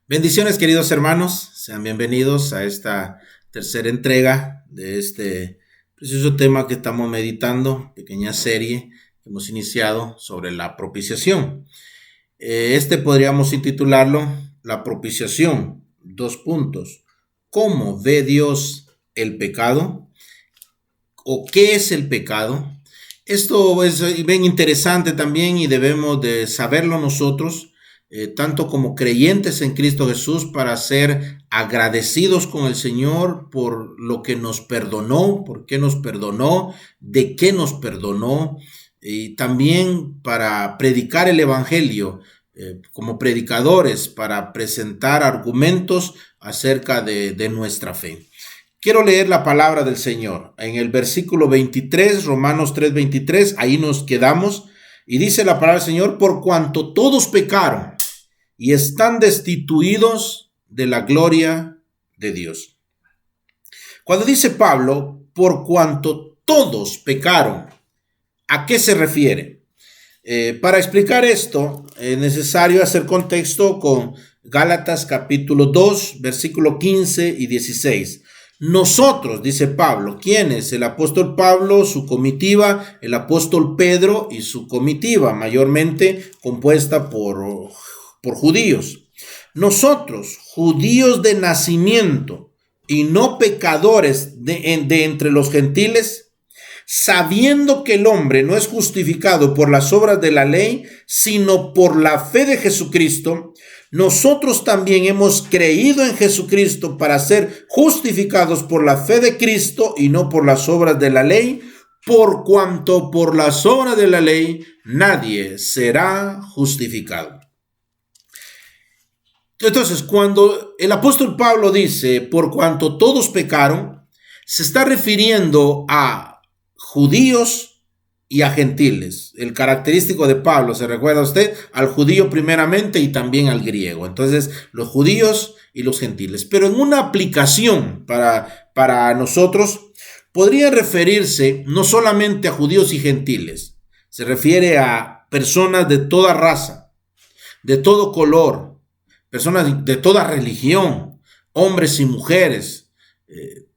Bendiciones, queridos hermanos, sean bienvenidos a esta tercera entrega de este precioso tema que estamos meditando, pequeña serie que hemos iniciado sobre la propiciación. Podríamos intitularlo La propiciación, dos puntos. ¿Cómo ve Dios el pecado? ¿O qué es el pecado? Esto es bien interesante también y debemos de saberlo nosotros, tanto como creyentes en Cristo Jesús, para ser agradecidos con el Señor por lo que nos perdonó, por qué nos perdonó, de qué nos perdonó, y también para predicar el Evangelio, como predicadores, para presentar argumentos acerca de nuestra fe. Quiero leer la palabra del Señor. En el versículo 23, Romanos 3:23, ahí nos quedamos. Y dice la palabra del Señor: por cuanto todos pecaron y están destituidos de la gloria de Dios. Cuando dice Pablo, por cuanto todos pecaron, ¿a qué se refiere? Para explicar esto, es necesario hacer contexto con Gálatas capítulo 2, versículo 15 y 16. Nosotros, dice Pablo, ¿quién es? El apóstol Pablo, su comitiva, el apóstol Pedro y su comitiva, mayormente compuesta por judíos. Nosotros, judíos de nacimiento y no pecadores de entre los gentiles, sabiendo que el hombre no es justificado por las obras de la ley, sino por la fe de Jesucristo, nosotros también hemos creído en Jesucristo para ser justificados por la fe de Cristo y no por las obras de la ley, por cuanto por las obras de la ley nadie será justificado. Entonces, cuando el apóstol Pablo dice, por cuanto todos pecaron, se está refiriendo a judíos y a gentiles. El característico de Pablo, ¿se recuerda usted? Al judío primeramente y también al griego. Entonces, los judíos y los gentiles. Pero en una aplicación para nosotros, podría referirse no solamente a judíos y gentiles. Se refiere a personas de toda raza, de todo color, personas de toda religión, hombres y mujeres,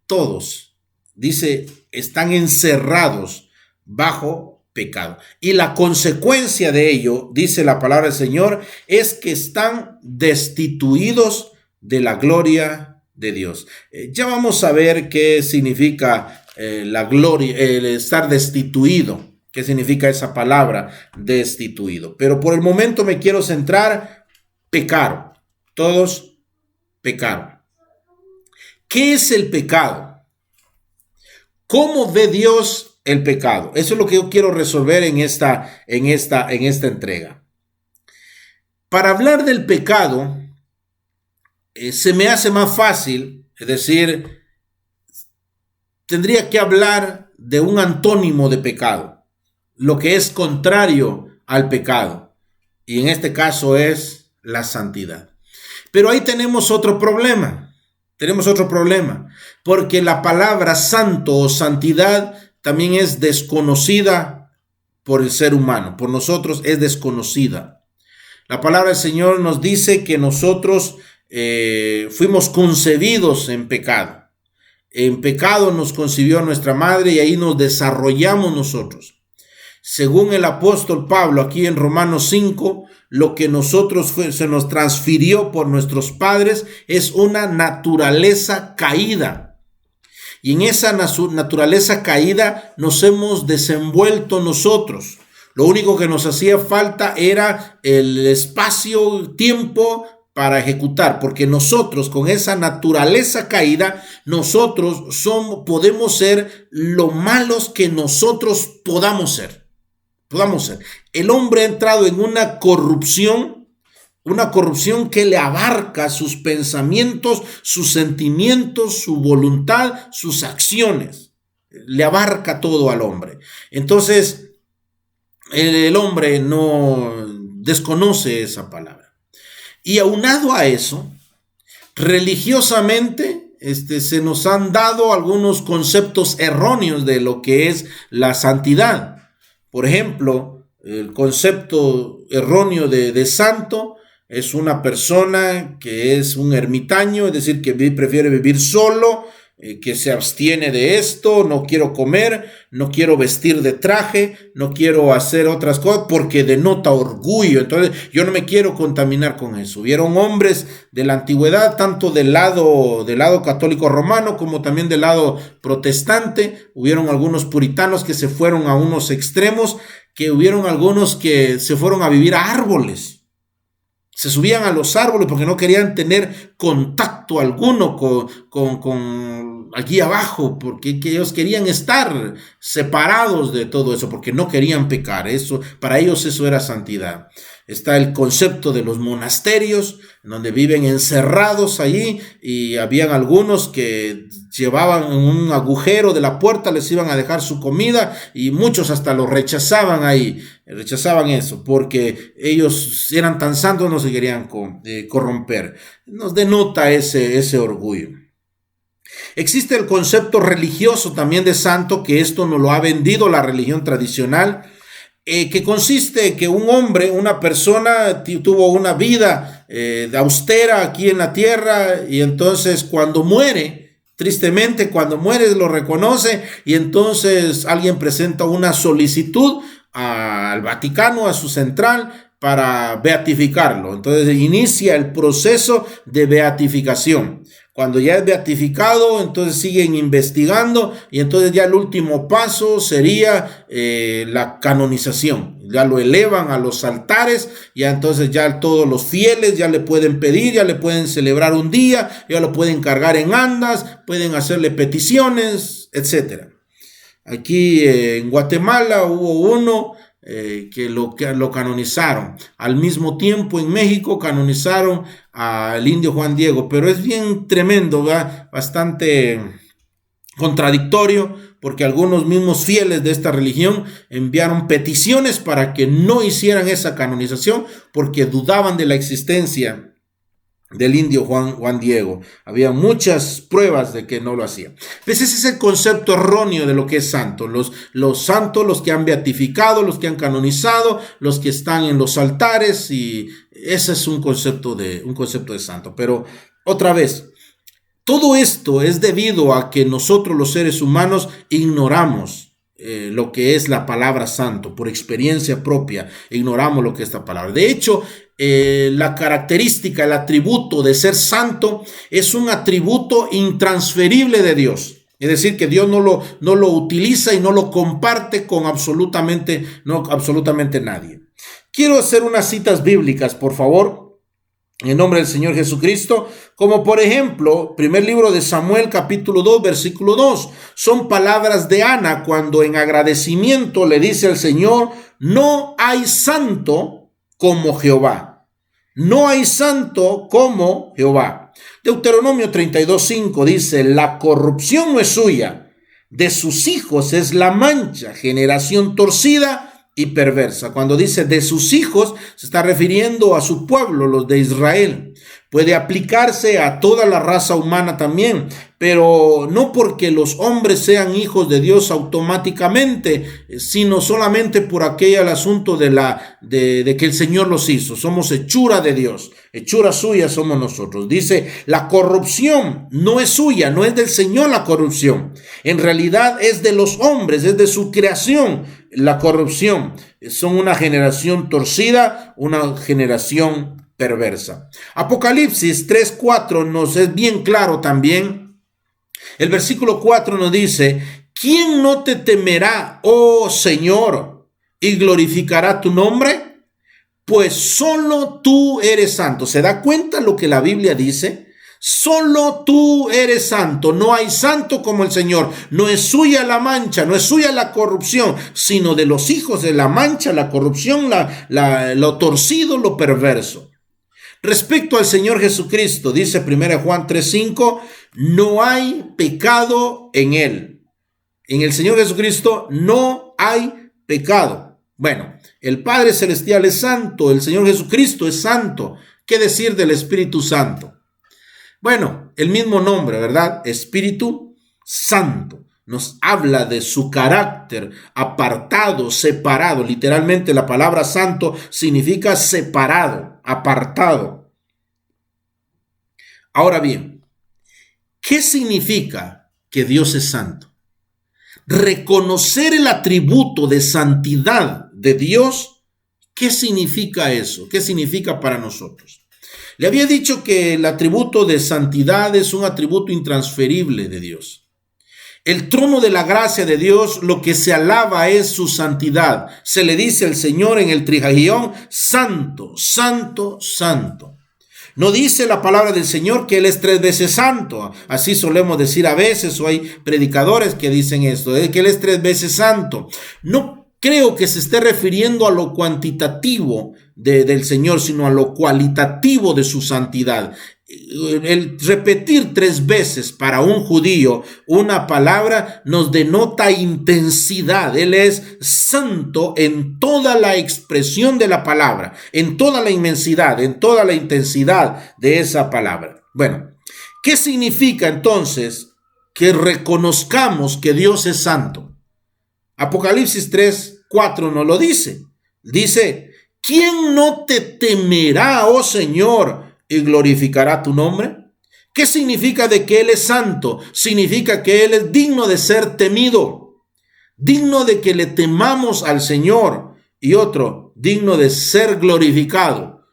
todos, dice, están encerrados bajo pecado. Y la consecuencia de ello, dice la palabra del Señor, es que están destituidos de la gloria de Dios. Ya vamos a ver qué significa la gloria, el estar destituido. ¿Qué significa esa palabra, destituido? Pero por el momento me quiero centrar, pecaron. Todos pecaron. ¿Qué es el pecado? ¿Cómo ve Dios el pecado? Eso es lo que yo quiero resolver en esta entrega. Para hablar del pecado, se me hace más fácil, es decir, tendría que hablar de un antónimo de pecado, lo que es contrario al pecado, y en este caso es la santidad. Pero ahí tenemos otro problema, porque la palabra santo o santidad también es desconocida por el ser humano, por nosotros es desconocida. La palabra del Señor nos dice que nosotros fuimos concebidos en pecado. En pecado nos concibió nuestra madre y ahí nos desarrollamos nosotros. Según el apóstol Pablo, aquí en Romanos 5, lo que se nos transfirió por nuestros padres es una naturaleza caída. Y en esa naturaleza caída nos hemos desenvuelto nosotros. Lo único que nos hacía falta era el espacio-tiempo para ejecutar, porque nosotros con esa naturaleza caída, nosotros podemos ser lo malos que nosotros podamos ser. El hombre ha entrado en una corrupción que le abarca sus pensamientos, sus sentimientos, su voluntad, sus acciones. Le abarca todo al hombre. Entonces, el hombre no desconoce esa palabra. Y aunado a eso, religiosamente, se nos han dado algunos conceptos erróneos de lo que es la santidad. Por ejemplo, el concepto erróneo de santo Es una persona que es un ermitaño, es decir, que prefiere vivir solo, que se abstiene de esto, no quiero comer, no quiero vestir de traje, no quiero hacer otras cosas porque denota orgullo. Entonces yo no me quiero contaminar con eso. Hubieron hombres de la antigüedad, tanto del lado católico romano como también del lado protestante. Hubieron algunos puritanos que se fueron a unos extremos, que hubieron algunos que se fueron a vivir a árboles. Se subían a los árboles porque no querían tener contacto alguno con aquí abajo, porque ellos querían estar separados de todo eso, porque no querían pecar. Eso, para ellos eso era santidad. Está el concepto de los monasterios, donde viven encerrados allí, y habían algunos que llevaban en un agujero de la puerta, les iban a dejar su comida, y muchos hasta lo rechazaban ahí, rechazaban eso, porque ellos eran tan santos, no se querían corromper. Nos denota ese orgullo. Existe el concepto religioso también de santo, que esto nos lo ha vendido la religión tradicional, que consiste en que un hombre, una persona tuvo una vida austera aquí en la tierra, y entonces cuando muere, tristemente cuando muere lo reconoce, y entonces alguien presenta una solicitud al Vaticano, a su central, para beatificarlo. Entonces inicia el proceso de beatificación. Cuando ya es beatificado, entonces siguen investigando, y entonces ya el último paso sería la canonización. Ya lo elevan a los altares, ya entonces ya todos los fieles ya le pueden pedir, ya le pueden celebrar un día, ya lo pueden cargar en andas, pueden hacerle peticiones, etc. Aquí en Guatemala hubo uno que lo canonizaron. Al mismo tiempo en México canonizaron al indio Juan Diego, pero es bien tremendo, ¿verdad? Bastante contradictorio, porque algunos mismos fieles de esta religión enviaron peticiones para que no hicieran esa canonización, porque dudaban de la existencia del indio Juan Diego. Había muchas pruebas de que no lo hacía. Pues ese es el concepto erróneo de lo que es santo. Los santos, los que han beatificado, los que han canonizado, los que están en los altares, y ese es un concepto de santo. Pero otra vez, todo esto es debido a que nosotros los seres humanos ignoramos lo que es la palabra santo. Por experiencia propia ignoramos lo que es esta palabra. De hecho, la característica, el atributo de ser santo es un atributo intransferible de Dios. Es decir, que Dios no lo utiliza y no lo comparte con absolutamente nadie. Quiero hacer unas citas bíblicas, por favor, en nombre del Señor Jesucristo, como por ejemplo, primer libro de Samuel, capítulo 2, versículo 2. Son palabras de Ana cuando en agradecimiento le dice al Señor: no hay santo como Jehová. No hay santo como Jehová. Deuteronomio 32:5 dice: la corrupción no es suya, de sus hijos es la mancha, generación torcida y perversa. Cuando dice de sus hijos, se está refiriendo a su pueblo, los de Israel. Puede aplicarse a toda la raza humana también, pero no porque los hombres sean hijos de Dios automáticamente, sino solamente por aquel asunto de que el Señor los hizo. Somos hechura de Dios, hechura suya somos nosotros. Dice, la corrupción no es suya, no es del Señor la corrupción. En realidad es de los hombres, es de su creación. La corrupción son una generación torcida, una generación perversa. Apocalipsis 3:4 nos es bien claro también. El versículo 4 nos dice: ¿quién no te temerá, oh Señor, y glorificará tu nombre? Pues solo tú eres santo. ¿Se da cuenta lo que la Biblia dice? Solo tú eres santo, no hay santo como el Señor. No es suya la mancha, no es suya la corrupción, sino de los hijos de la mancha, la corrupción, lo torcido, lo perverso. Respecto al Señor Jesucristo, dice 1 Juan 3:5, no hay pecado en él. En el Señor Jesucristo no hay pecado. Bueno, el Padre Celestial es santo, el Señor Jesucristo es santo. ¿Qué decir del Espíritu Santo? Bueno, el mismo nombre, ¿verdad? Espíritu Santo. nos habla de su carácter apartado, separado. Literalmente la palabra santo significa separado, apartado. Ahora bien, ¿qué significa que Dios es santo? Reconocer el atributo de santidad de Dios, ¿qué significa eso? ¿Qué significa para nosotros? Le había dicho que el atributo de santidad es un atributo intransferible de Dios. El trono de la gracia de Dios, lo que se alaba es su santidad. Se le dice al Señor en el Trisagión, santo, santo, santo. No dice la palabra del Señor que Él es 3 veces santo. Así solemos decir a veces, o hay predicadores que dicen esto, que Él es 3 veces santo. No creo que se esté refiriendo a lo cuantitativo del Señor, sino a lo cualitativo de su santidad. El repetir 3 veces para un judío una palabra nos denota intensidad. Él es santo en toda la expresión de la palabra, en toda la inmensidad, en toda la intensidad de esa palabra. Bueno, ¿qué significa entonces que reconozcamos que Dios es santo? Apocalipsis 3:4 nos lo dice. Dice, ¿quién no te temerá, oh Señor, y glorificará tu nombre? ¿Qué significa de que Él es santo? Significa que Él es digno de ser temido, digno de que le temamos al Señor, y otro, digno de ser glorificado.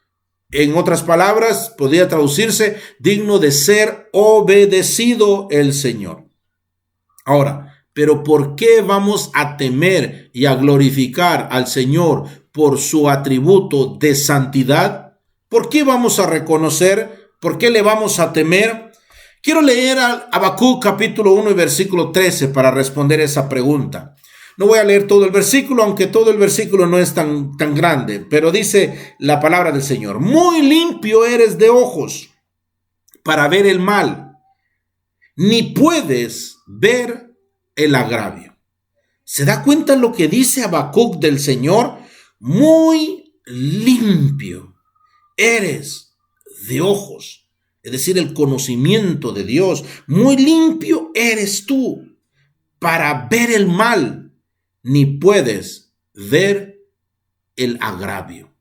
En otras palabras, podría traducirse, digno de ser obedecido el Señor. Ahora, ¿pero por qué vamos a temer y a glorificar al Señor por su atributo de santidad? ¿Por qué vamos a reconocer? ¿Por qué le vamos a temer? Quiero leer Habacuc capítulo 1 y versículo 13 para responder esa pregunta. No voy a leer todo el versículo, aunque todo el versículo no es tan grande, pero dice la palabra del Señor. Muy limpio eres de ojos para ver el mal, ni puedes ver el agravio. ¿Se da cuenta lo que dice Habacuc del Señor? Muy limpio eres de ojos, es decir, el conocimiento de Dios. Muy limpio eres tú para ver el mal, ni puedes ver el agravio.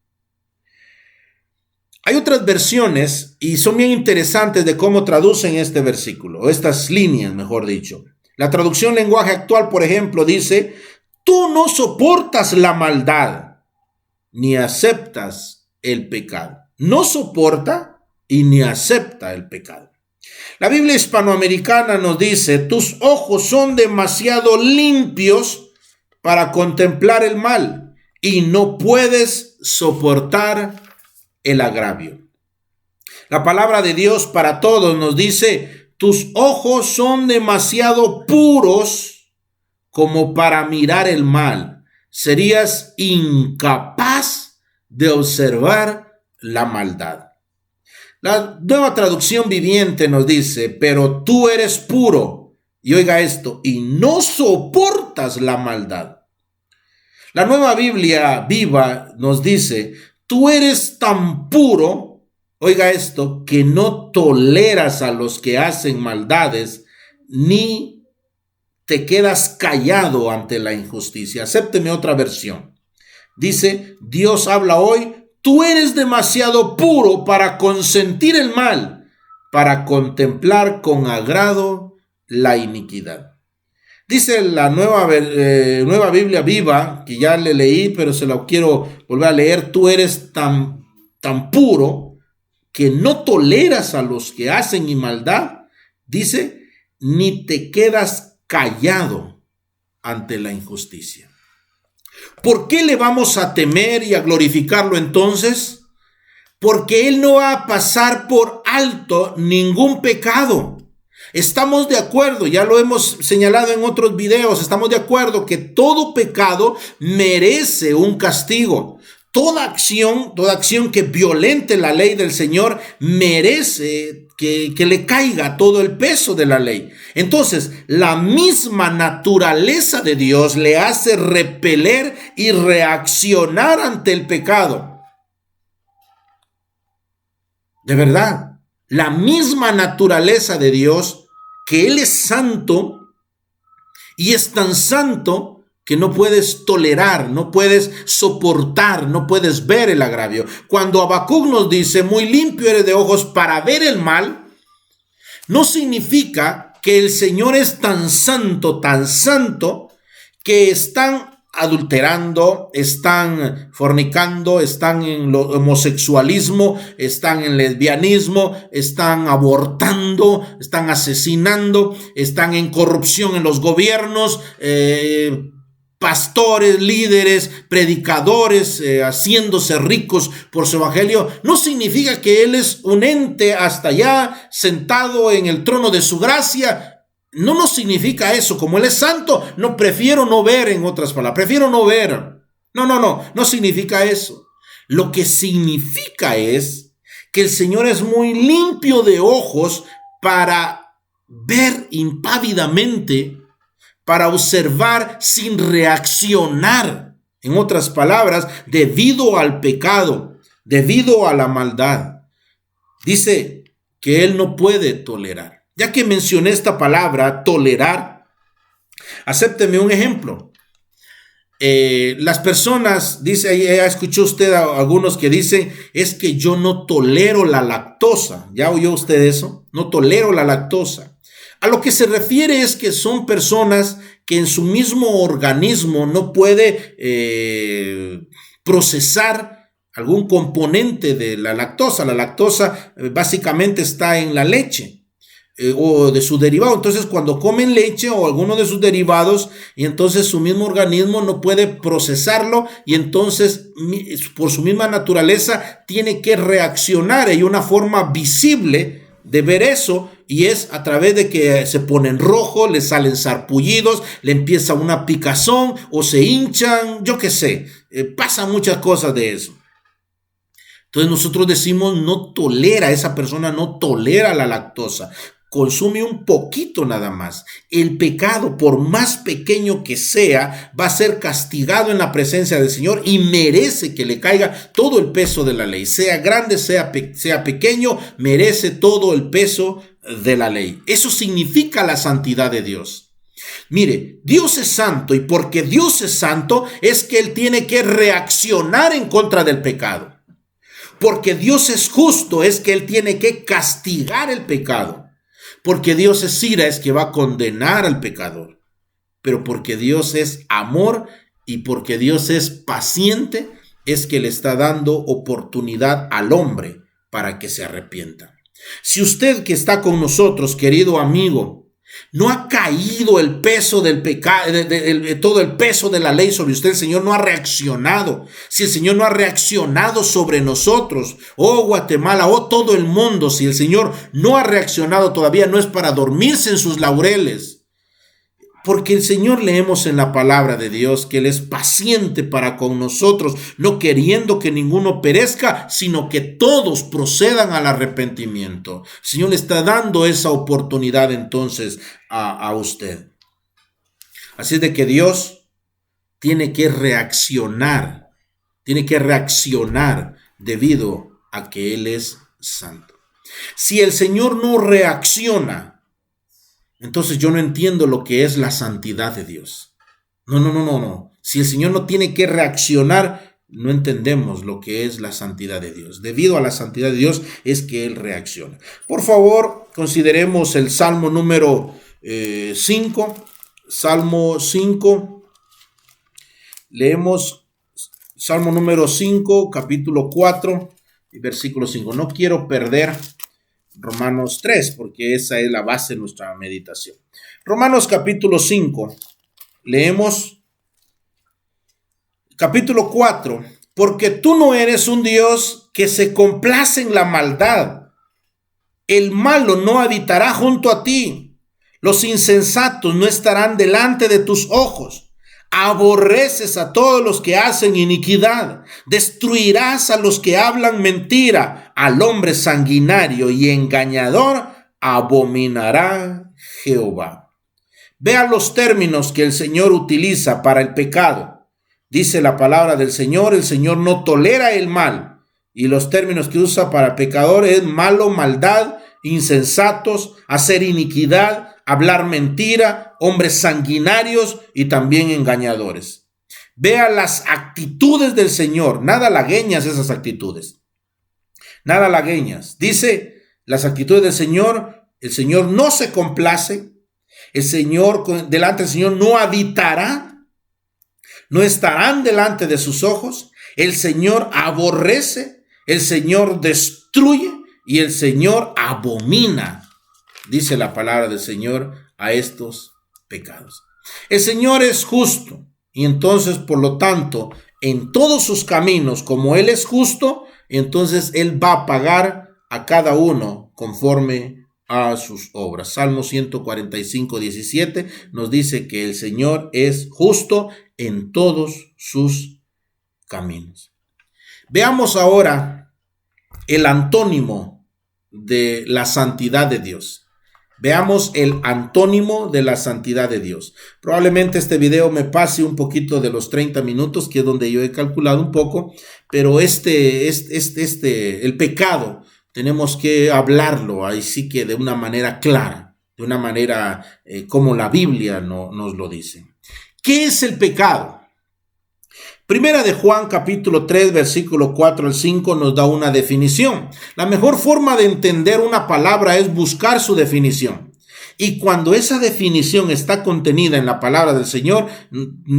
Hay otras versiones y son bien interesantes de cómo traducen este versículo, o estas líneas, mejor dicho. La traducción lenguaje actual, por ejemplo, dice, tú no soportas la maldad, ni aceptas el pecado. No soporta y ni acepta el pecado. La Biblia hispanoamericana nos dice, tus ojos son demasiado limpios para contemplar el mal y no puedes soportar el agravio. La palabra de Dios para todos nos dice, tus ojos son demasiado puros como para mirar el mal. Serías incapaz de observar la maldad. La Nueva Traducción Viviente nos dice, pero tú eres puro, y oiga esto, y no soportas la maldad. La Nueva Biblia Viva nos dice, tú eres tan puro, oiga esto, que no toleras a los que hacen maldades, ni te quedas callado ante la injusticia. Acépteme otra versión. Dice, Dios habla hoy, tú eres demasiado puro para consentir el mal, para contemplar con agrado la iniquidad. Dice la nueva Biblia Viva, que ya le leí, pero se la quiero volver a leer, tú eres tan puro que no toleras a los que hacen maldad, dice, ni te quedas callado ante la injusticia. ¿Por qué le vamos a temer y a glorificarlo entonces? Porque Él no va a pasar por alto ningún pecado. Estamos de acuerdo, ya lo hemos señalado en otros videos, estamos de acuerdo que todo pecado merece un castigo. Toda acción que violente la ley del Señor merece que le caiga todo el peso de la ley. Entonces, la misma naturaleza de Dios le hace repeler y reaccionar ante el pecado. De verdad, la misma naturaleza de Dios, que Él es santo, y es tan santo que no puedes tolerar, no puedes soportar, no puedes ver el agravio. Cuando Habacuc nos dice, muy limpio eres de ojos para ver el mal, no significa que el Señor es tan santo, que están adulterando, están fornicando, están en el homosexualismo, están en lesbianismo, están abortando, están asesinando, están en corrupción en los gobiernos, pastores, líderes, predicadores, haciéndose ricos por su evangelio. No significa que Él es un ente hasta allá, sentado en el trono de su gracia. No significa eso. Como Él es santo, prefiero no ver, en otras palabras, prefiero no ver. No significa eso. Lo que significa es que el Señor es muy limpio de ojos para ver impávidamente, para observar sin reaccionar. En otras palabras, debido al pecado, debido a la maldad. Dice que Él no puede tolerar. Ya que mencioné esta palabra, tolerar, acépteme un ejemplo. Las personas, dice, escuchó usted a algunos que dicen, es que yo no tolero la lactosa. ¿Ya oyó usted eso? No tolero la lactosa. A lo que se refiere es que son personas que en su mismo organismo no puede procesar algún componente de la lactosa. La lactosa básicamente está en la leche o de su derivado. Entonces, cuando comen leche o alguno de sus derivados, y entonces su mismo organismo no puede procesarlo, y entonces por su misma naturaleza tiene que reaccionar. Hay una forma visible de ver eso, y es a través de que se ponen rojo, le salen sarpullidos, le empieza una picazón o se hinchan, yo qué sé, pasan muchas cosas de eso. Entonces nosotros decimos, esa persona no tolera la lactosa, consume un poquito nada más. El pecado, por más pequeño que sea, va a ser castigado en la presencia del Señor y merece que le caiga todo el peso de la ley. Sea grande, sea pequeño, merece todo el peso de la ley. Eso significa la santidad de Dios. Mire, Dios es santo, y porque Dios es santo es que Él tiene que reaccionar en contra del pecado. Porque Dios es justo es que Él tiene que castigar el pecado. Porque Dios es ira es que va a condenar al pecador. Pero porque Dios es amor y porque Dios es paciente es que le está dando oportunidad al hombre para que se arrepienta. Si usted que está con nosotros, querido amigo, no ha caído el peso del pecado, todo el peso de la ley sobre usted, el Señor no ha reaccionado. Si el Señor no ha reaccionado sobre nosotros, oh Guatemala, oh todo el mundo, si el Señor no ha reaccionado todavía, no es para dormirse en sus laureles. Porque el Señor, leemos en la palabra de Dios que Él es paciente para con nosotros, no queriendo que ninguno perezca, sino que todos procedan al arrepentimiento. El Señor le está dando esa oportunidad entonces a usted. Así es de que Dios tiene que reaccionar debido a que Él es santo. Si el Señor no reacciona, entonces yo no entiendo lo que es la santidad de Dios. No. Si el Señor no tiene que reaccionar, no entendemos lo que es la santidad de Dios. Debido a la santidad de Dios es que Él reacciona. Por favor, consideremos el Salmo número 5. Salmo 5. Leemos Salmo número 5, capítulo 4 y versículo 5. No quiero perder Romanos 3, porque esa es la base de nuestra meditación. Romanos capítulo 5, leemos capítulo 4. Porque tú no eres un Dios que se complace en la maldad. El malo no habitará junto a ti. Los insensatos no estarán delante de tus ojos. Aborreces a todos los que hacen iniquidad. Destruirás a los que hablan mentira. Al hombre sanguinario y engañador abominará Jehová. Vea los términos que el Señor utiliza para el pecado. Dice la palabra del Señor, el Señor no tolera el mal. Y los términos que usa para pecador es malo, maldad, insensatos, hacer iniquidad, hablar mentira, hombres sanguinarios y también engañadores. Vea las actitudes del Señor, nada halagüeñas esas actitudes, nada halagüeñas. Dice las actitudes del Señor, el Señor no se complace, el Señor, delante del Señor no habitará, no estarán delante de sus ojos, el Señor aborrece, el Señor destruye y el Señor abomina, dice la palabra del Señor, a estos pecados. El Señor es justo y entonces, por lo tanto, en todos sus caminos, como Él es justo, entonces Él va a pagar a cada uno conforme a sus obras. Salmo 145, 17 nos dice que el Señor es justo en todos sus caminos. Veamos ahora el antónimo de la santidad de Dios. Veamos el antónimo de la santidad de Dios. Probablemente este video me pase un poquito de los 30 minutos, que es donde yo he calculado un poco, pero el pecado tenemos que hablarlo ahí sí que de una manera clara, de una manera como la Biblia nos lo dice. ¿Qué es el pecado? Primera de Juan capítulo 3 versículo 4 al 5 nos da una definición. La mejor forma de entender una palabra es buscar su definición. Y cuando esa definición está contenida en la palabra del Señor,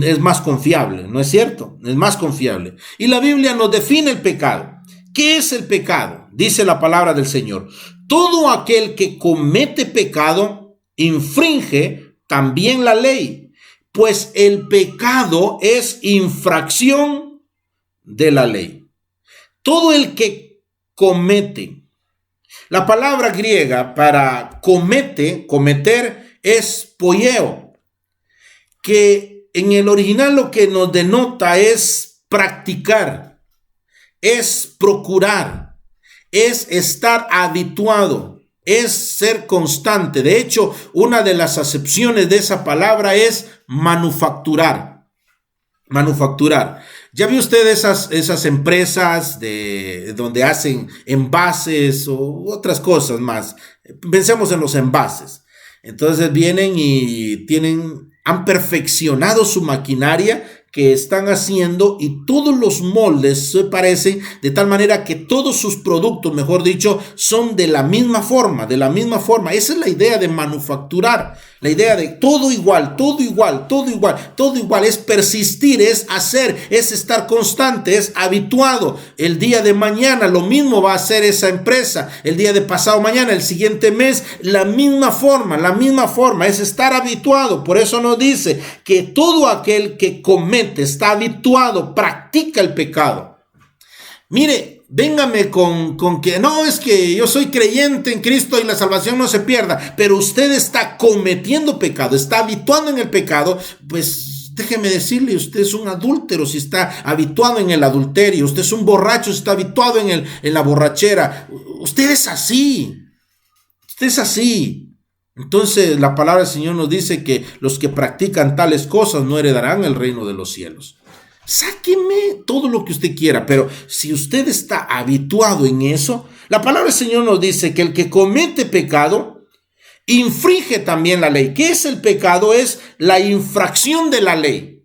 es más confiable, ¿no es cierto? Es más confiable. Y la Biblia nos define el pecado. ¿Qué es el pecado? Dice la palabra del Señor. Todo aquel que comete pecado infringe también la ley. Pues el pecado es infracción de la ley. Todo el que comete. La palabra griega para cometer es poieo, que en el original lo que nos denota es practicar, es procurar, es estar habituado, es ser constante. De hecho, una de las acepciones de esa palabra es manufacturar. Manufacturar. ¿Ya vio usted esas empresas donde hacen envases o otras cosas más? Pensemos en los envases. Entonces vienen y han perfeccionado su maquinaria que están haciendo y todos los moldes se parecen de tal manera que todos sus productos, mejor dicho, son de la misma forma, Esa es la idea de manufacturar, la idea de todo igual, es persistir, es hacer, es estar constante, es habituado. El día de mañana lo mismo va a hacer esa empresa, el día de pasado mañana, el siguiente mes, la misma forma, es estar habituado. Por eso nos dice que todo aquel que comete, está habituado, practica el pecado. Mire, véngame con que no, es que yo soy creyente en Cristo y la salvación no se pierda, pero usted está cometiendo pecado, está habituando en el pecado, pues déjeme decirle, usted es un adúltero si está habituado en el adulterio, usted es un borracho si está habituado en la borrachera, usted es así. Entonces la palabra del Señor nos dice que los que practican tales cosas no heredarán el reino de los cielos. Sáqueme todo lo que usted quiera, pero si usted está habituado en eso, la palabra del Señor nos dice que el que comete pecado infringe también la ley. ¿Qué es el pecado? Es la infracción de la ley.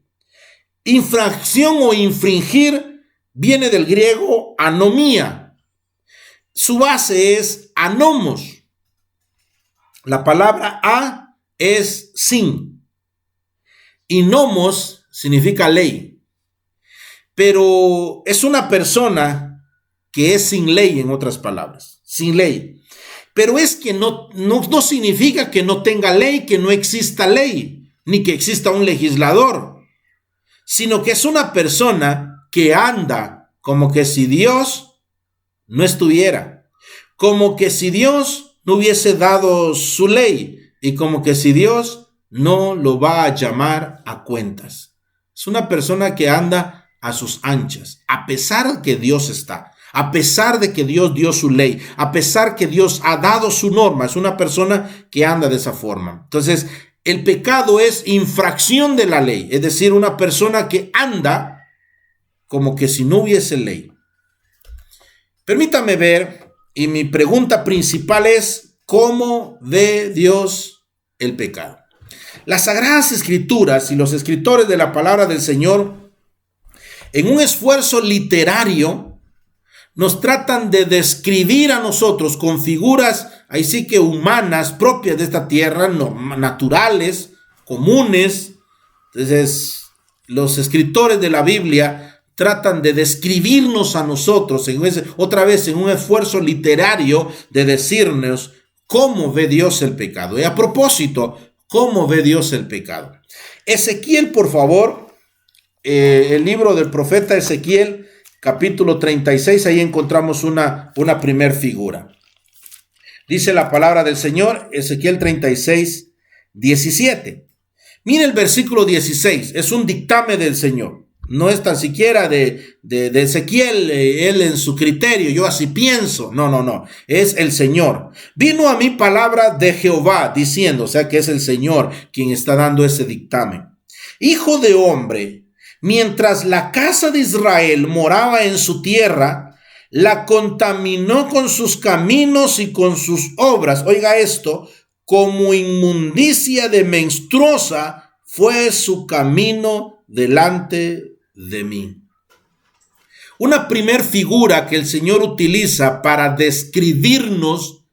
Infracción o infringir viene del griego anomía. Su base es anomos. La palabra a es sin y nomos significa ley, pero es una persona que es sin ley, en otras palabras, sin ley. Pero es que no significa que no tenga ley, que no exista ley, ni que exista un legislador, sino que es una persona que anda como que si Dios no estuviera, como que si Dios no hubiese dado su ley y como que si Dios no lo va a llamar a cuentas. Es una persona que anda a sus anchas, a pesar de que Dios está, a pesar de que Dios dio su ley, a pesar que Dios ha dado su norma. Es una persona que anda de esa forma. Entonces, el pecado es infracción de la ley, es decir, una persona que anda como que si no hubiese ley. Permítame ver. Y mi pregunta principal es, ¿cómo ve Dios el pecado. Las Sagradas Escrituras y los escritores de la palabra del Señor, en un esfuerzo literario, nos tratan de describir a nosotros con figuras, ahí sí que humanas, propias de esta tierra, naturales, comunes. Entonces, los escritores de la Biblia tratan de describirnos a nosotros, otra vez en un esfuerzo literario, de decirnos cómo ve Dios el pecado. Y a propósito, ¿cómo ve Dios el pecado? Ezequiel, por favor, el libro del profeta Ezequiel, capítulo 36, ahí encontramos una primer figura. Dice la palabra del Señor, Ezequiel 36, 17. Mire el versículo 16, es un dictamen del Señor. No es tan siquiera de Ezequiel, él en su criterio, yo así pienso. No, es el Señor. Vino a mí palabra de Jehová diciendo, o sea que es el Señor quien está dando ese dictamen. Hijo de hombre, mientras la casa de Israel moraba en su tierra, la contaminó con sus caminos y con sus obras. Oiga esto, como inmundicia de menstruosa fue su camino delante de mí. Una primer figura que el Señor utiliza para describirnos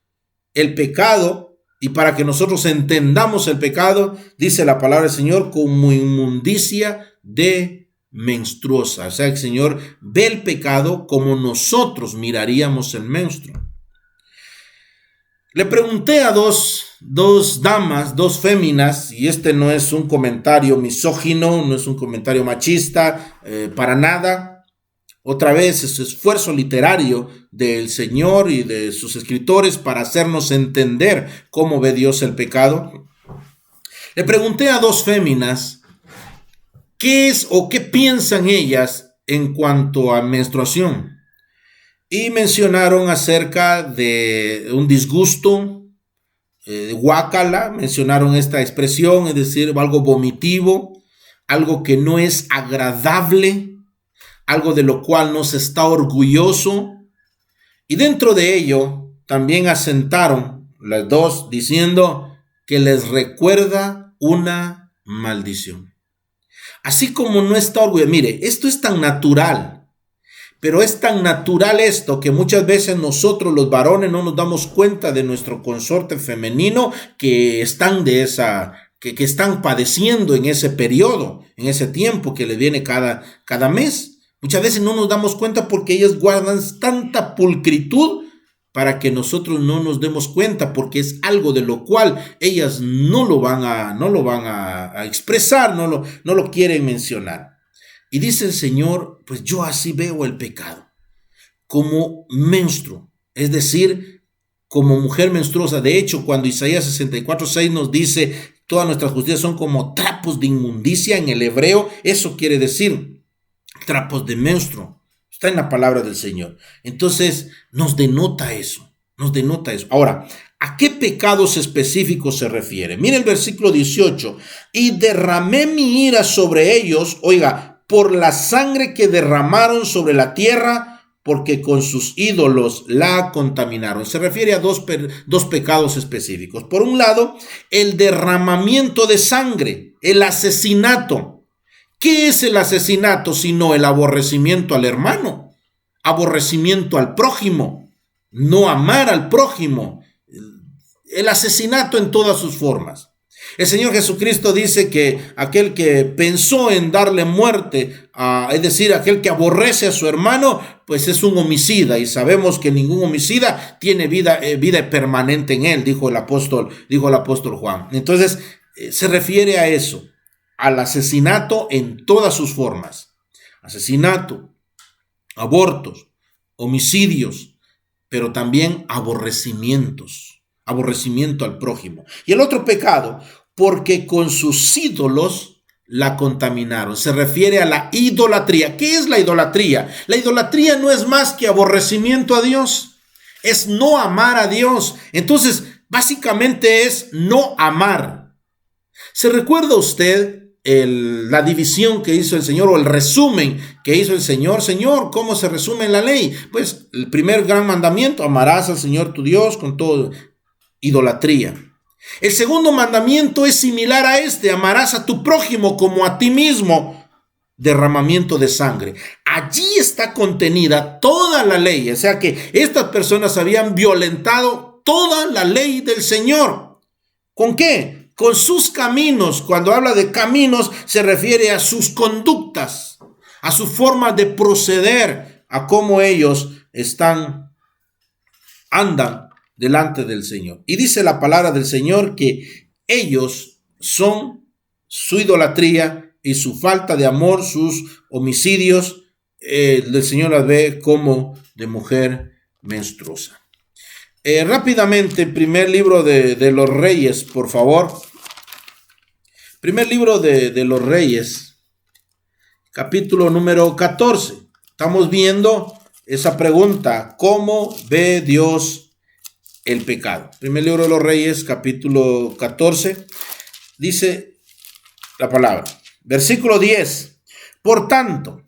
el pecado y para que nosotros entendamos el pecado, dice la palabra del Señor, como inmundicia de menstruosa. O sea, el Señor ve el pecado como nosotros miraríamos el menstruo. Le pregunté a dos damas, dos féminas, y este no es un comentario misógino, no es un comentario machista, para nada. Otra vez, ese esfuerzo literario del Señor y de sus escritores para hacernos entender cómo ve Dios el pecado. Le pregunté a dos féminas qué es o qué piensan ellas en cuanto a menstruación. Y mencionaron acerca de un disgusto, guácala, mencionaron esta expresión, es decir, algo vomitivo, algo que no es agradable, algo de lo cual no se está orgulloso. Y dentro de ello también asentaron las dos diciendo que les recuerda una maldición. Así como no está orgulloso, mire, esto es tan natural. Pero es tan natural esto que muchas veces nosotros los varones no nos damos cuenta de nuestro consorte femenino que están que están padeciendo en ese periodo, en ese tiempo que les viene cada mes. Muchas veces no nos damos cuenta porque ellas guardan tanta pulcritud para que nosotros no nos demos cuenta, porque es algo de lo cual ellas no lo van a expresar, no lo quieren mencionar. Y dice el Señor, pues yo así veo el pecado, como menstruo, es decir, como mujer menstruosa. De hecho, cuando Isaías 64:6 nos dice, todas nuestras justicias son como trapos de inmundicia en el hebreo, eso quiere decir trapos de menstruo. Está en la palabra del Señor. Entonces, nos denota eso. Ahora, ¿a qué pecados específicos se refiere? Mire el versículo 18. Y derramé mi ira sobre ellos, oiga, por la sangre que derramaron sobre la tierra, porque con sus ídolos la contaminaron. Se refiere a dos pecados específicos. Por un lado, el derramamiento de sangre, el asesinato. ¿Qué es el asesinato sino el aborrecimiento al hermano? Aborrecimiento al prójimo, no amar al prójimo. El asesinato en todas sus formas. El Señor Jesucristo dice que aquel que pensó en darle muerte, es decir, aquel que aborrece a su hermano, pues es un homicida, y sabemos que ningún homicida tiene vida permanente en él, dijo el apóstol Juan. Entonces, se refiere a eso, al asesinato en todas sus formas. Asesinato, abortos, homicidios, pero también aborrecimiento al prójimo. Y el otro pecado, porque con sus ídolos la contaminaron. Se refiere a la idolatría. ¿Qué es la idolatría? La idolatría no es más que aborrecimiento a Dios. Es no amar a Dios. Entonces, básicamente es no amar. ¿Se recuerda usted la división que hizo el Señor, o el resumen que hizo el Señor? Señor, ¿cómo se resume en la ley? Pues el primer gran mandamiento, amarás al Señor tu Dios con todo. Idolatría. El segundo mandamiento es similar a este: amarás a tu prójimo como a ti mismo. Derramamiento de sangre. Allí está contenida toda la ley. O sea que estas personas habían violentado toda la ley del Señor. ¿Con qué? Con sus caminos. Cuando habla de caminos, se refiere a sus conductas, a su forma de proceder, a cómo ellos andan delante del Señor. Y dice la palabra del Señor que ellos son su idolatría y su falta de amor, sus homicidios, el Señor las ve como de mujer menstruosa. Rápidamente, primer libro de los Reyes, por favor. Primer libro de los Reyes, capítulo número 14. Estamos viendo esa pregunta: ¿cómo ve Dios el pecado? Primer libro de los Reyes, capítulo 14, dice la palabra. Versículo 10. Por tanto,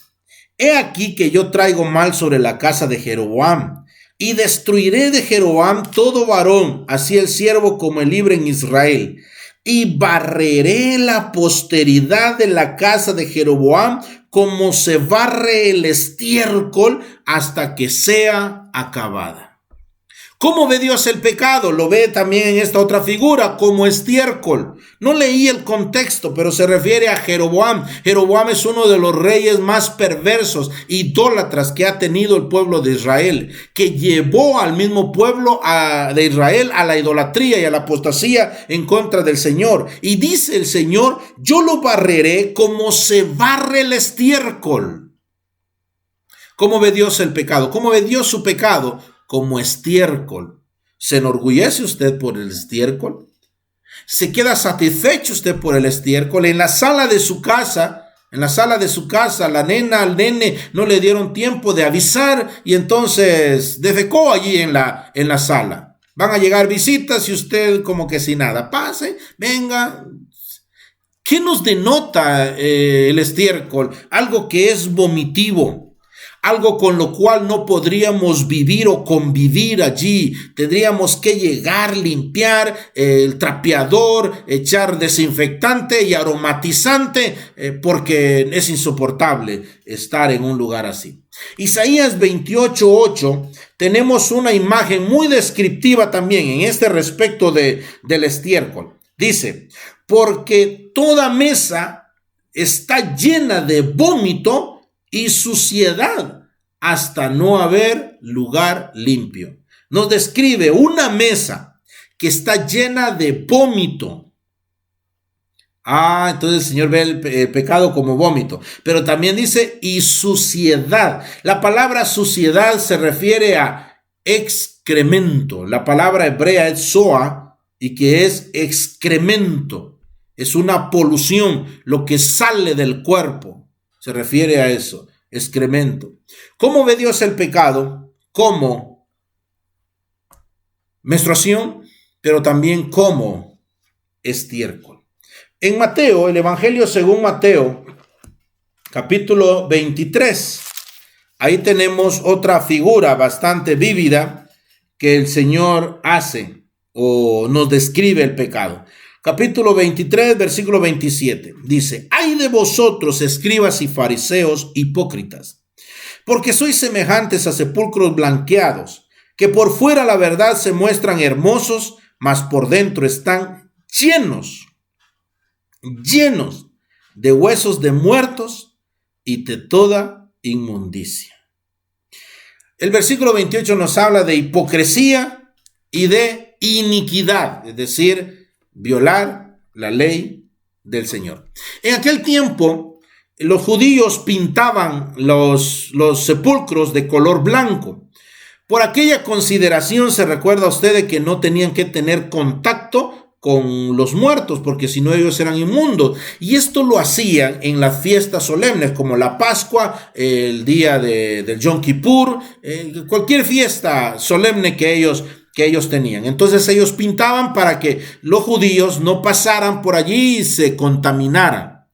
he aquí que yo traigo mal sobre la casa de Jeroboam, y destruiré de Jeroboam todo varón, así el siervo como el libre en Israel, y barreré la posteridad de la casa de Jeroboam como se barre el estiércol hasta que sea acabada. ¿Cómo ve Dios el pecado? Lo ve también en esta otra figura, como estiércol. No leí el contexto, pero se refiere a Jeroboam. Jeroboam es uno de los reyes más perversos, idólatras que ha tenido el pueblo de Israel, que llevó al mismo pueblo de Israel a la idolatría y a la apostasía en contra del Señor. Y dice el Señor: yo lo barreré como se barre el estiércol. ¿Cómo ve Dios el pecado? ¿Cómo ve Dios su pecado? Como estiércol. ¿Se enorgullece usted por el estiércol? ¿Se queda satisfecho usted por el estiércol? En la sala de su casa, la nena al nene no le dieron tiempo de avisar y entonces defecó allí en la sala. Van a llegar visitas y usted como que sin nada. Pase, venga. ¿Qué nos denota el estiércol? Algo que es vomitivo. Algo con lo cual no podríamos vivir o convivir allí. Tendríamos que llegar, limpiar el trapeador, echar desinfectante y aromatizante, porque es insoportable estar en un lugar así. Isaías 28:8, tenemos una imagen muy descriptiva también en este respecto del estiércol. Dice: porque toda mesa está llena de vómito y suciedad hasta no haber lugar limpio. Nos describe una mesa que está llena de vómito. Entonces el Señor ve el pecado como vómito, pero también dice y suciedad. La palabra suciedad se refiere a excremento. La palabra hebrea es zoa, y que es excremento. Es una polución, lo que sale del cuerpo. Se refiere a eso, excremento. ¿Cómo ve Dios el pecado? Como menstruación, pero también como estiércol. En Mateo, el Evangelio según Mateo, capítulo 23, ahí tenemos otra figura bastante vívida que el Señor hace o nos describe el pecado. Capítulo 23, versículo 27, dice: ay de vosotros, escribas y fariseos hipócritas, porque sois semejantes a sepulcros blanqueados, que por fuera la verdad se muestran hermosos, mas por dentro están llenos de huesos de muertos y de toda inmundicia. El versículo 28 nos habla de hipocresía y de iniquidad, es decir, violar la ley del Señor. En aquel tiempo, los judíos pintaban los sepulcros de color blanco. Por aquella consideración, se recuerda a usted de que no tenían que tener contacto con los muertos, porque si no ellos eran inmundos. Y esto lo hacían en las fiestas solemnes, como la Pascua, el día del Yom Kippur, cualquier fiesta solemne que ellos tenían. Entonces ellos pintaban para que los judíos no pasaran por allí y se contaminaran.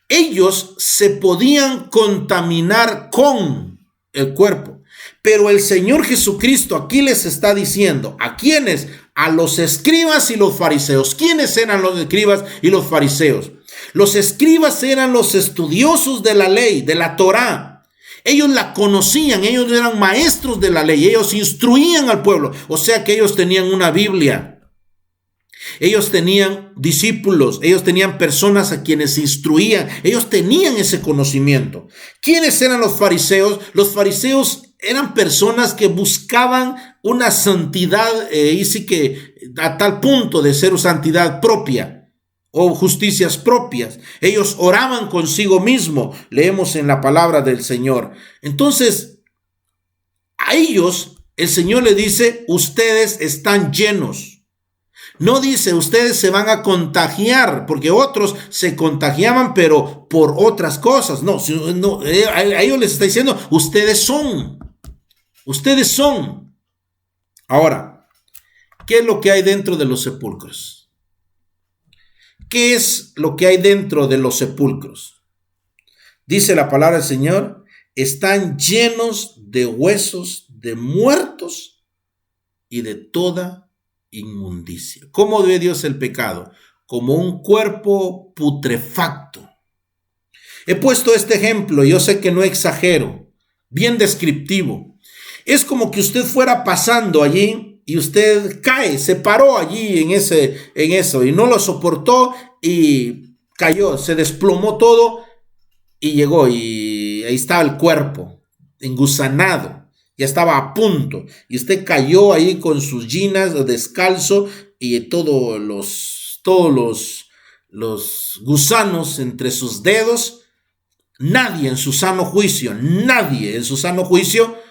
Ellos se podían contaminar con el cuerpo, Pero el Señor Jesucristo aquí les está diciendo, ¿a quiénes? A los escribas y los fariseos. ¿Quiénes eran los escribas y los fariseos? Los escribas eran los estudiosos de la ley, de la Torá. Ellos la conocían, ellos eran maestros de la ley, ellos instruían al pueblo. O sea que ellos tenían una Biblia. Ellos tenían discípulos, ellos tenían personas a quienes instruían, ellos tenían ese conocimiento. ¿Quiénes eran los fariseos? Los fariseos eran personas que buscaban una santidad, y sí que a tal punto de ser santidad propia o justicias propias. Ellos oraban consigo mismo, leemos en la palabra del Señor. Entonces, a ellos el Señor le dice, ustedes están llenos. No dice, ustedes se van a contagiar, porque otros se contagiaban, pero por otras cosas. No, a ellos les está diciendo, ustedes son. Ustedes son. Ahora, ¿qué es lo que hay dentro de los sepulcros? ¿Qué es lo que hay dentro de los sepulcros? Dice la palabra del Señor, están llenos de huesos de muertos y de toda inmundicia. ¿Cómo ve Dios el pecado? Como un cuerpo putrefacto. He puesto este ejemplo, yo sé que no exagero, bien descriptivo. Es como que usted fuera pasando allí y usted cae, se paró allí en eso y no lo soportó y cayó, se desplomó todo y llegó y ahí estaba el cuerpo engusanado. Ya estaba a punto y usted cayó ahí con sus ginas descalzo y todos los gusanos entre sus dedos. Nadie en su sano juicio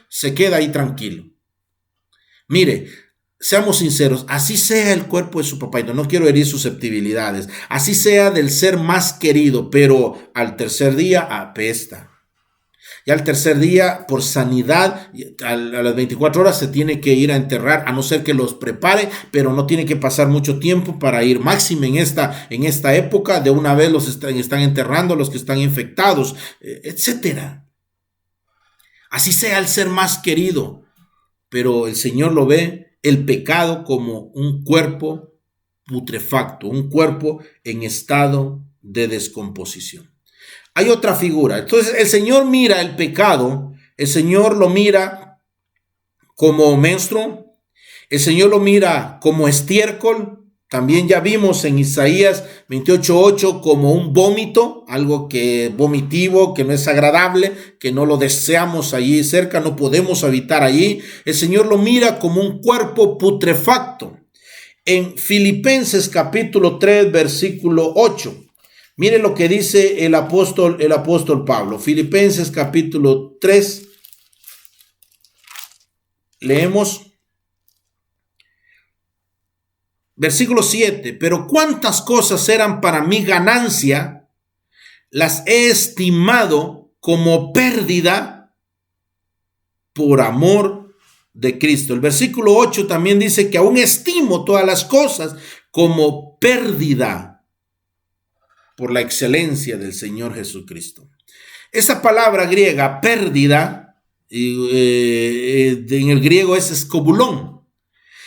se queda ahí tranquilo. Mire, seamos sinceros, así sea el cuerpo de su papá, y no quiero herir susceptibilidades, así sea del ser más querido, pero al tercer día apesta. Y al tercer día, por sanidad, a las 24 horas se tiene que ir a enterrar, a no ser que los prepare, pero no tiene que pasar mucho tiempo para ir. Máxime en esta época, de una vez los están enterrando los que están infectados, etc. Así sea el ser más querido, pero el Señor lo ve, el pecado, como un cuerpo putrefacto, un cuerpo en estado de descomposición. Hay otra figura. Entonces el Señor mira el pecado, el Señor lo mira como menstruo, el Señor lo mira como estiércol. También ya vimos en Isaías 28:8 como un vómito, algo que vomitivo, que no es agradable, que no lo deseamos allí cerca, no podemos habitar allí. El Señor lo mira como un cuerpo putrefacto. En Filipenses capítulo 3, versículo 8. Mire lo que dice el apóstol Pablo. Filipenses capítulo 3. Leemos. Versículo 7. Pero cuántas cosas eran para mi ganancia, las he estimado como pérdida por amor de Cristo. El versículo 8 también dice que aún estimo todas las cosas como pérdida por la excelencia del Señor Jesucristo. Esa palabra griega, pérdida, en el griego es escobulón,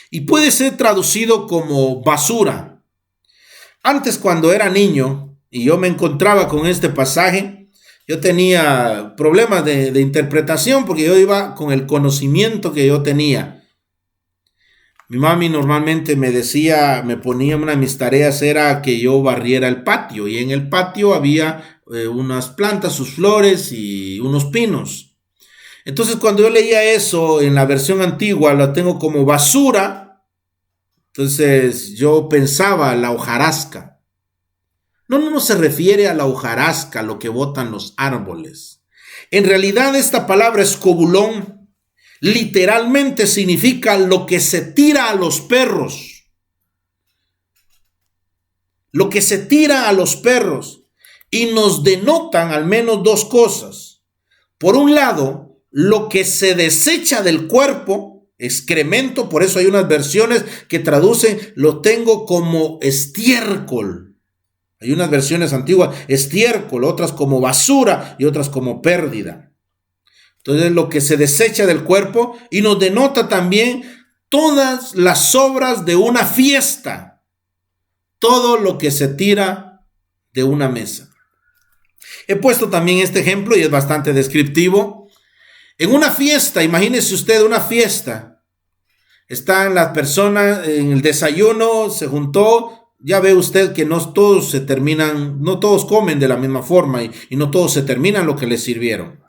y puede ser traducido como basura. Antes, cuando era niño y yo me encontraba con este pasaje, yo tenía problemas de interpretación, porque yo iba con el conocimiento que yo tenía. Mi mami normalmente me decía, me ponía, una de mis tareas era que yo barriera el patio, y en el patio había unas plantas, sus flores y unos pinos. Entonces, cuando yo leía eso en la versión antigua, la tengo como basura, entonces yo pensaba la hojarasca. No se refiere a la hojarasca, lo que botan los árboles. En realidad, esta palabra escobulón literalmente significa lo que se tira a los perros. Lo que se tira a los perros. Y nos denotan al menos dos cosas. Por un lado, lo que se desecha del cuerpo, excremento, por eso hay unas versiones que traducen, lo tengo como estiércol. Hay unas versiones antiguas, estiércol, otras como basura y otras como pérdida. Entonces, lo que se desecha del cuerpo, y nos denota también todas las sobras de una fiesta, todo lo que se tira de una mesa. He puesto también este ejemplo y es bastante descriptivo. En una fiesta, imagínese usted una fiesta, están las personas en el desayuno, se juntó, ya ve usted que no todos se terminan, no todos comen de la misma forma y no todos se terminan lo que les sirvieron.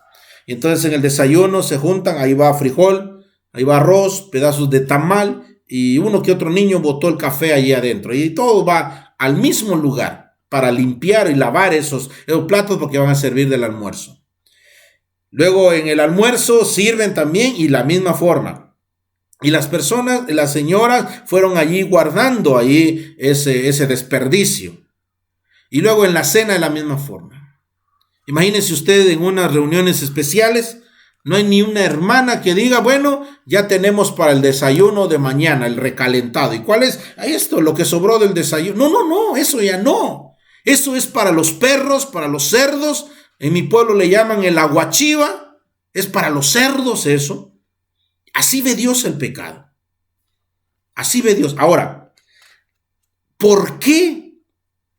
Y entonces en el desayuno se juntan, ahí va frijol, ahí va arroz, pedazos de tamal y uno que otro niño botó el café allí adentro y todo va al mismo lugar para limpiar y lavar esos platos porque van a servir del almuerzo. Luego en el almuerzo sirven también y la misma forma. Y las personas, las señoras fueron allí guardando allí ese desperdicio. Y luego en la cena de la misma forma. Imagínense usted en unas reuniones especiales, no hay ni una hermana que diga, bueno, ya tenemos para el desayuno de mañana, el recalentado. ¿Y cuál es? Esto, lo que sobró del desayuno. No, eso ya no. Eso es para los perros, para los cerdos. En mi pueblo le llaman el aguachiva. Es para los cerdos eso. Así ve Dios el pecado. Así ve Dios. Ahora, ¿por qué?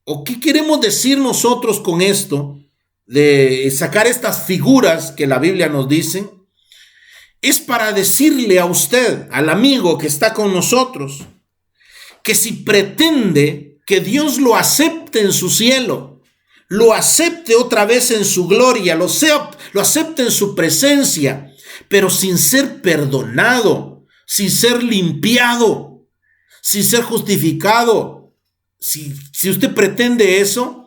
¿O qué queremos decir nosotros con esto? De sacar estas figuras que la Biblia nos dice. Es para decirle a usted, al amigo que está con nosotros, que si pretende que Dios lo acepte en su cielo, lo acepte otra vez en su gloria, lo acepte en su presencia, pero sin ser perdonado, sin ser limpiado, sin ser justificado. Si usted pretende eso,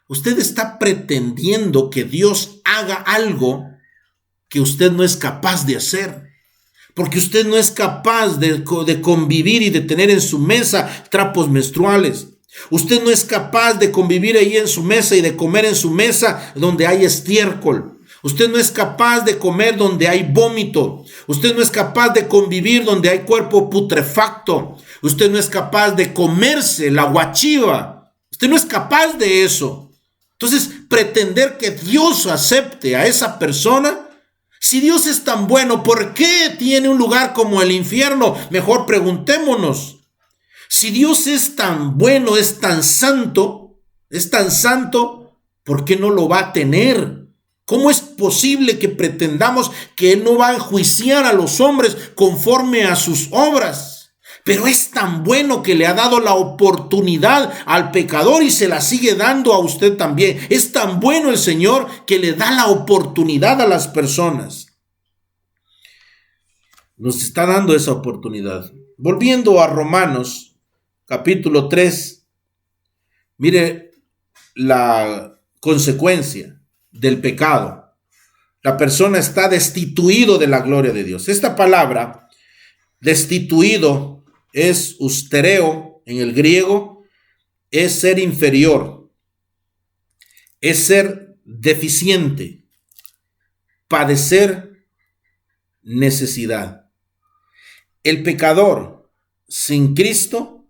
usted está pretendiendo que Dios haga algo que usted no es capaz de hacer. Porque usted no es capaz de convivir y de tener en su mesa trapos menstruales. Usted no es capaz de convivir ahí en su mesa y de comer en su mesa donde hay estiércol. Usted no es capaz de comer donde hay vómito. Usted no es capaz de convivir donde hay cuerpo putrefacto. Usted no es capaz de comerse la guachiva. Usted no es capaz de eso. Entonces, pretender que Dios acepte a esa persona, si Dios es tan bueno, ¿por qué tiene un lugar como el infierno? Mejor preguntémonos. Si Dios es tan bueno, es tan santo, ¿por qué no lo va a tener? ¿Cómo es posible que pretendamos que Él no va a enjuiciar a los hombres conforme a sus obras? Pero es tan bueno que le ha dado la oportunidad al pecador y se la sigue dando a usted también. Es tan bueno el Señor que le da la oportunidad a las personas. Nos está dando esa oportunidad. Volviendo a Romanos, capítulo 3, mire la consecuencia del pecado. La persona está destituido de la gloria de Dios. Esta palabra, destituido, es ustereo en el griego, es ser inferior, es ser deficiente, padecer necesidad. El pecador sin Cristo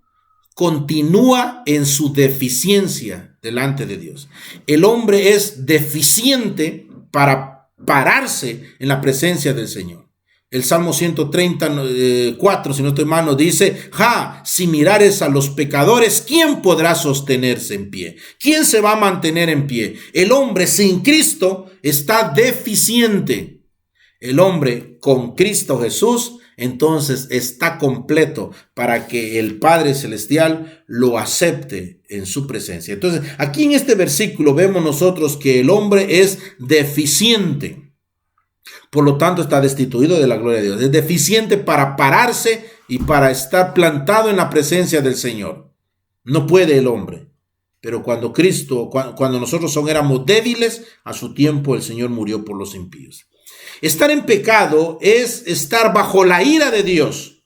continúa en su deficiencia delante de Dios. El hombre es deficiente para pararse en la presencia del Señor. El Salmo 134, si no estoy mal, nos dice, si mirares a los pecadores, ¿quién podrá sostenerse en pie? ¿Quién se va a mantener en pie? El hombre sin Cristo está deficiente. El hombre con Cristo Jesús, entonces está completo para que el Padre Celestial lo acepte en su presencia. Entonces, aquí en este versículo vemos nosotros que el hombre es deficiente. Por lo tanto, está destituido de la gloria de Dios. Es deficiente para pararse y para estar plantado en la presencia del Señor. No puede el hombre. Pero cuando nosotros éramos débiles, a su tiempo el Señor murió por los impíos. Estar en pecado es estar bajo la ira de Dios.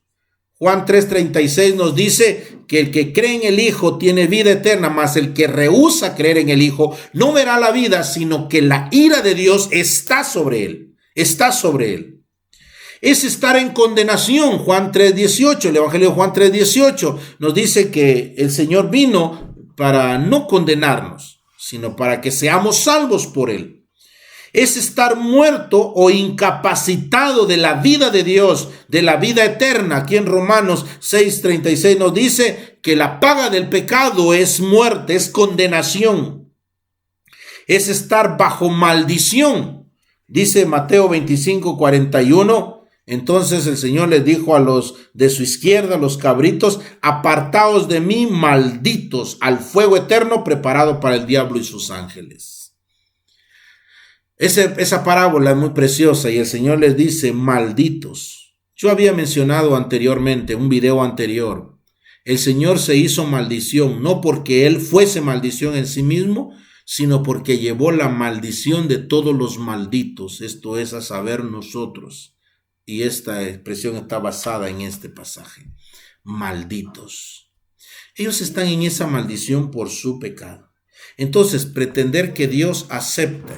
Juan 3:36 nos dice que el que cree en el Hijo tiene vida eterna, mas el que rehúsa creer en el Hijo no verá la vida, sino que la ira de Dios está sobre él. Está sobre él. Es estar en condenación. Juan 3:18, el Evangelio de Juan 3:18 nos dice que el Señor vino para no condenarnos, sino para que seamos salvos por él. es estar muerto o incapacitado de la vida de Dios, de la vida eterna. Aquí en Romanos 6:36 nos dice que la paga del pecado es muerte, es condenación, es estar bajo maldición. Dice Mateo 25:41. Entonces el Señor les dijo a los de su izquierda, los cabritos: apartaos de mí, malditos, al fuego eterno preparado para el diablo y sus ángeles. Esa parábola es muy preciosa y el Señor les dice: malditos. Yo había mencionado anteriormente, un video anterior, el Señor se hizo maldición, no porque Él fuese maldición en sí mismo, sino porque llevó la maldición de todos los malditos, esto es, a saber, nosotros. Y esta expresión está basada en este pasaje. Malditos. Ellos están en esa maldición por su pecado. Entonces, pretender que Dios acepte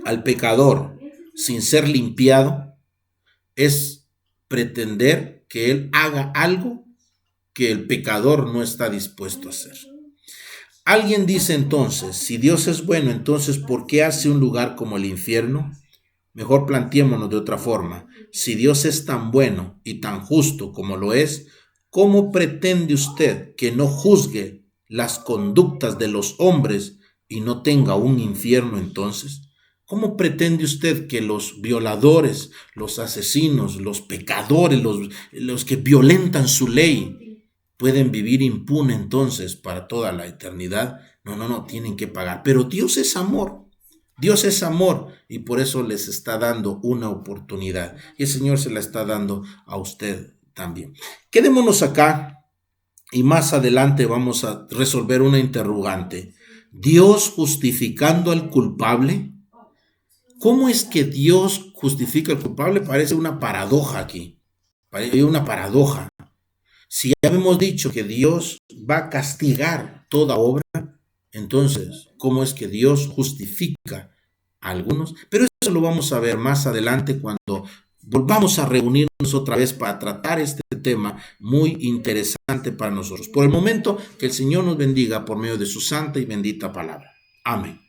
al pecador sin ser limpiado es pretender que Él haga algo que el pecador no está dispuesto a hacer. Alguien dice entonces, si Dios es bueno, entonces ¿por qué hace un lugar como el infierno? Mejor planteémonos de otra forma. Si Dios es tan bueno y tan justo como lo es, ¿cómo pretende usted que no juzgue las conductas de los hombres y no tenga un infierno entonces? ¿Cómo pretende usted que los violadores, los asesinos, los pecadores, los que violentan su ley, pueden vivir impune entonces para toda la eternidad? No, tienen que pagar. Pero Dios es amor. Dios es amor y por eso les está dando una oportunidad. Y el Señor se la está dando a usted también. Quedémonos acá y más adelante vamos a resolver una interrogante. ¿Dios justificando al culpable? ¿Cómo es que Dios justifica al culpable? Parece una paradoja aquí. Parece una paradoja. Si ya hemos dicho que Dios va a castigar toda obra, entonces, ¿cómo es que Dios justifica a algunos? Pero eso lo vamos a ver más adelante cuando volvamos a reunirnos otra vez para tratar este tema muy interesante para nosotros. Por el momento, que el Señor nos bendiga por medio de su santa y bendita palabra. Amén.